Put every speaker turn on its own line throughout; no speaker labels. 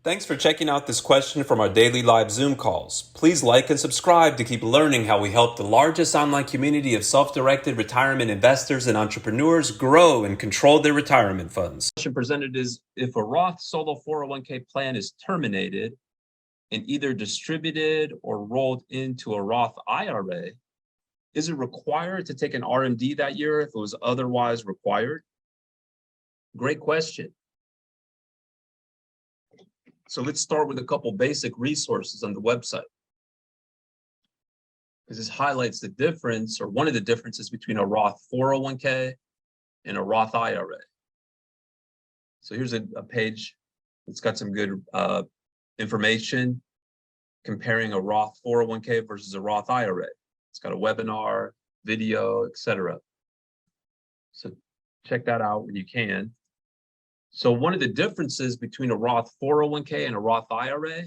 Thanks for checking out this question from our daily live Zoom calls. Please like and subscribe to keep learning how we help the largest online community of self-directed retirement investors and entrepreneurs grow and control their retirement funds. The question presented is, if a Roth Solo 401k plan is terminated and either distributed or rolled into a Roth IRA, is it required to take an RMD that year if it was otherwise required? Great question. So let's start with a couple basic resources on the website, because this highlights the difference, or one of the differences, between a Roth 401k and a Roth IRA. So here's a page that's got some good information comparing a Roth 401k versus a Roth IRA. It's got a webinar, video, etc. So check that out when you can. So one of the differences between a Roth 401k and a Roth IRA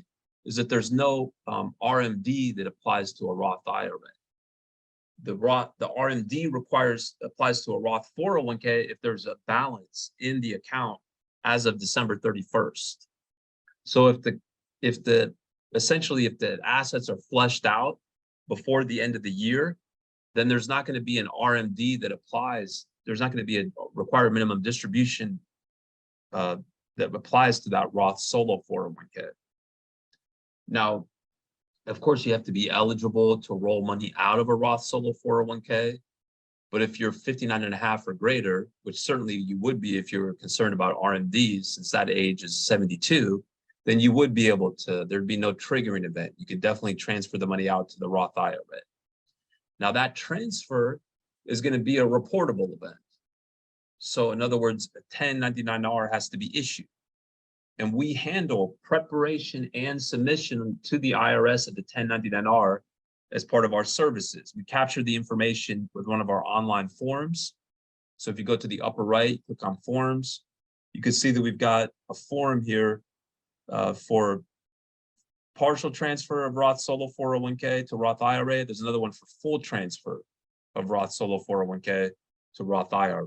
is that there's no RMD that applies to a Roth IRA. The RMD applies to a Roth 401k if there's a balance in the account as of December 31st. So if the assets are flushed out before the end of the year, then there's not going to be an RMD that applies. There's not going to be a required minimum distribution that applies to that Roth Solo 401k. Now, of course, you have to be eligible to roll money out of a Roth Solo 401k. But if you're 59 and a half or greater, which certainly you would be if you're concerned about RMDs, since that age is 72, then you would be able to, there'd be no triggering event. You could definitely transfer the money out to the Roth IRA. Now, that transfer is going to be a reportable event. So in other words, a 1099-R has to be issued. And we handle preparation and submission to the IRS of the 1099-R as part of our services. We capture the information with one of our online forms. So if you go to the upper right, click on forms, you can see that we've got a form here for partial transfer of Roth Solo 401k to Roth IRA. There's another one for full transfer of Roth Solo 401k to Roth IRA.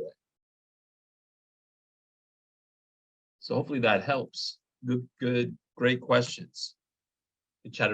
So hopefully that helps. Good, great questions.